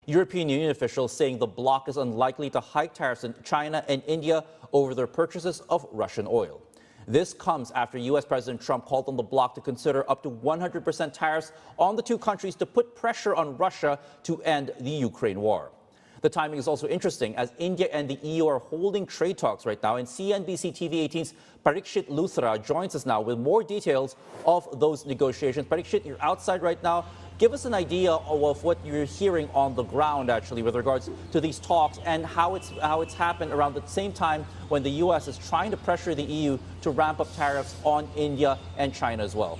European Union officials saying the bloc is unlikely to hike tariffs in China and India over their purchases of Russian oil. This comes after U.S. President Trump called on the bloc to consider up to 100% tariffs on the two countries to put pressure on Russia to end the Ukraine war. The timing is also interesting as India and the EU are holding trade talks right now, and CNBC TV 18's Parikshit Luthra joins us now with more details of those negotiations. Parikshit, you're outside right now. Give us an idea of what you're hearing on the ground, actually, with regards to these talks and how it's happened around the same time when the U.S. is trying to pressure the EU to ramp up tariffs on India and China as well.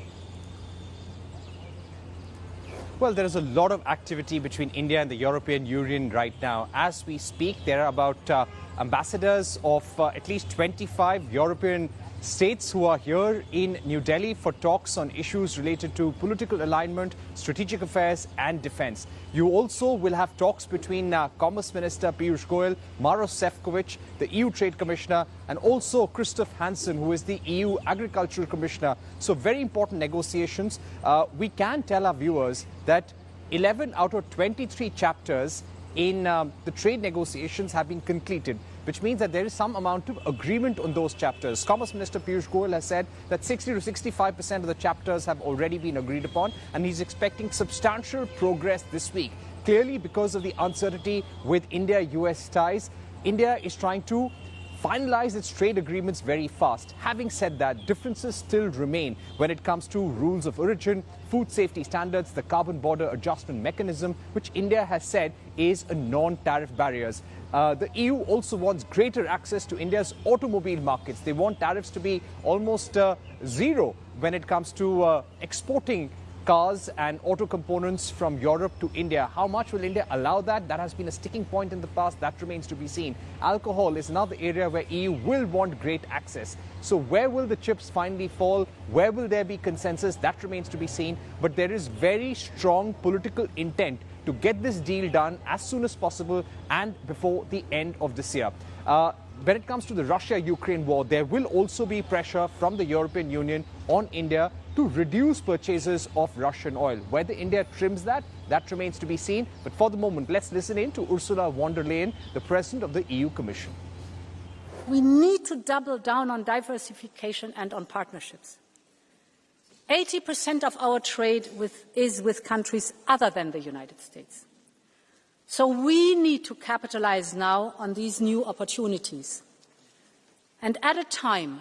Well, there is a lot of activity between India and the European Union right now. As we speak, there are about ambassadors of at least 25 European states who are here in New Delhi for talks on issues related to political alignment, strategic affairs and defense. You also will have talks between Commerce Minister Piyush Goyal, Maros Sefcovic, the EU Trade Commissioner, and also Christoph Hansen, who is the EU Agricultural Commissioner. So very important negotiations. We can tell our viewers that 11 out of 23 chapters in the trade negotiations have been completed, which means that there is some amount of agreement on those chapters. Commerce Minister Piyush Goyal has said that 60 to 65% of the chapters have already been agreed upon, and he's expecting substantial progress this week. Clearly, because of the uncertainty with India-US ties, India is trying to finalize its trade agreements very fast. Having said that, differences still remain when it comes to rules of origin, food safety standards, the carbon border adjustment mechanism, which India has said is a non-tariff barriers. The EU also wants greater access to India's automobile markets. They want tariffs to be almost zero when it comes to exporting cars and auto components from Europe to India. How much will India allow that? That has been a sticking point in the past. That remains to be seen. Alcohol is another area where EU will want great access. So where will the chips finally fall? Where will there be consensus? That remains to be seen. But there is very strong political intent to get this deal done as soon as possible and before the end of this year. When it comes to the Russia-Ukraine war, there will also be pressure from the European Union on India to reduce purchases of Russian oil. Whether India trims that remains to be seen. But for the moment, let's listen in to Ursula von der Leyen, the President of the EU Commission. We need to double down on diversification and on partnerships. 80% of our trade is with countries other than the United States. So we need to capitalize now on these new opportunities. And at a time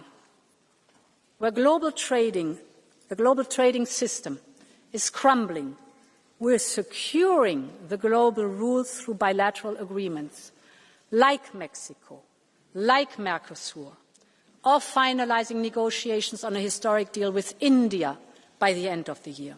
where the global trading system is crumbling, we're securing the global rules through bilateral agreements like Mexico, like Mercosur, or finalizing negotiations on a historic deal with India by the end of the year.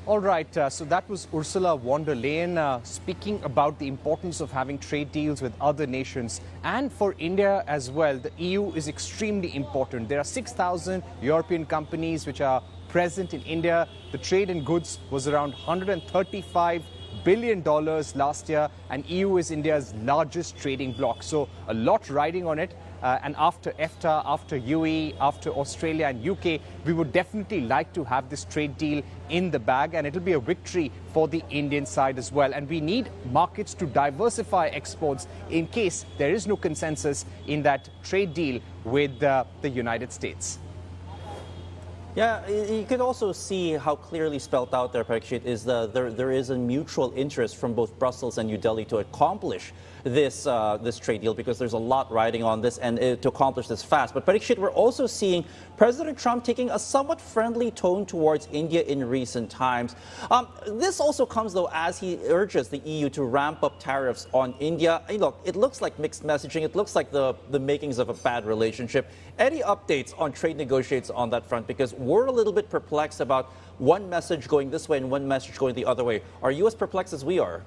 All right, so that was Ursula von der Leyen speaking about the importance of having trade deals with other nations. And for India as well, the EU is extremely important. There are 6,000 European companies which are present in India. The trade in goods was around $135 billion last year, and EU is India's largest trading bloc. So a lot riding on it. And after EFTA, after UE, after Australia and UK, we would definitely like to have this trade deal in the bag, and it'll be a victory for the Indian side as well. And we need markets to diversify exports in case there is no consensus in that trade deal with the United States. Yeah, you could also see how clearly spelled out there, Parikshit, is there is a mutual interest from both Brussels and New Delhi to accomplish this trade deal, because there's a lot riding on this and to accomplish this fast. But Parikshit, we're also seeing President Trump taking a somewhat friendly tone towards India in recent times. This also comes, though, as he urges the EU to ramp up tariffs on India. Look, it looks like mixed messaging. It looks like the makings of a bad relationship. Any updates on trade negotiations on that front? Because we're a little bit perplexed about one message going this way and one message going the other way. Are you as perplexed as we are?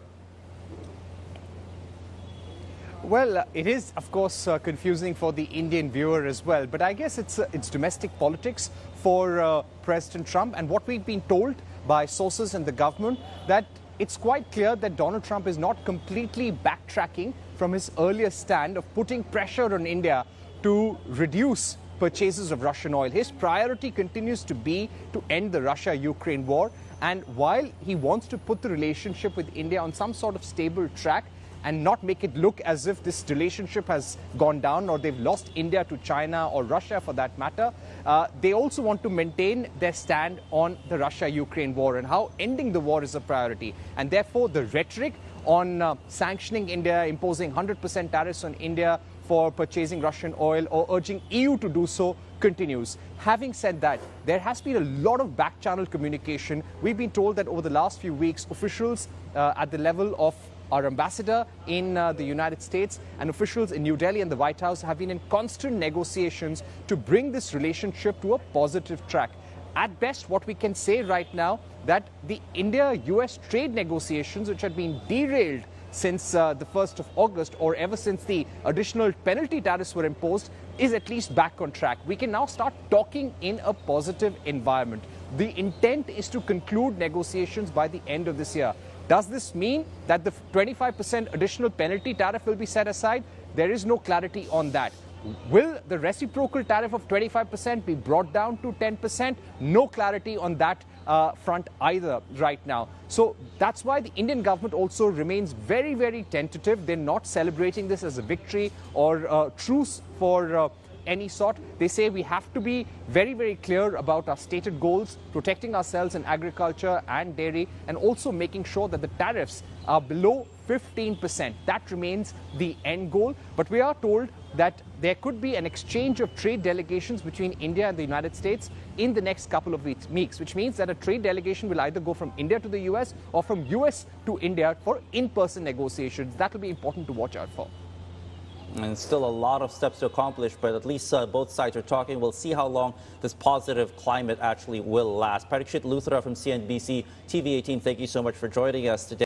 Well, it is, of course, confusing for the Indian viewer as well. But I guess it's domestic politics for President Trump. And what we've been told by sources in the government, that it's quite clear that Donald Trump is not completely backtracking from his earlier stand of putting pressure on India to reduce purchases of Russian oil. His priority continues to be to end the Russia-Ukraine war. And while he wants to put the relationship with India on some sort of stable track and not make it look as if this relationship has gone down or they've lost India to China or Russia for that matter, they also want to maintain their stand on the Russia-Ukraine war and how ending the war is a priority. And therefore, the rhetoric on sanctioning India, imposing 100% tariffs on India for purchasing Russian oil or urging EU to do so continues. Having said that, there has been a lot of back-channel communication. We've been told that over the last few weeks, officials at the level of our ambassador in the United States and officials in New Delhi and the White House have been in constant negotiations to bring this relationship to a positive track. At best, what we can say right now that the India-US trade negotiations, which had been derailed since the 1st of August or ever since the additional penalty tariffs were imposed, is at least back on track. We can now start talking in a positive environment. The intent is to conclude negotiations by the end of this year. Does this mean that the 25% additional penalty tariff will be set aside? There is no clarity on that. Will the reciprocal tariff of 25% be brought down to 10%? No clarity on that front either right now. So that's why the Indian government also remains very, very tentative. They're not celebrating this as a victory or a truce for any sort. They say we have to be very, very clear about our stated goals, protecting ourselves in agriculture and dairy, and also making sure that the tariffs are below 15%. That remains the end goal. But we are told that there could be an exchange of trade delegations between India and the United States in the next couple of weeks, which means that a trade delegation will either go from India to the US or from US to India for in-person negotiations. That will be important to watch out for. And still a lot of steps to accomplish, but at least both sides are talking. We'll see how long this positive climate actually will last. Parikshit Luthra from CNBC TV 18, thank you so much for joining us today.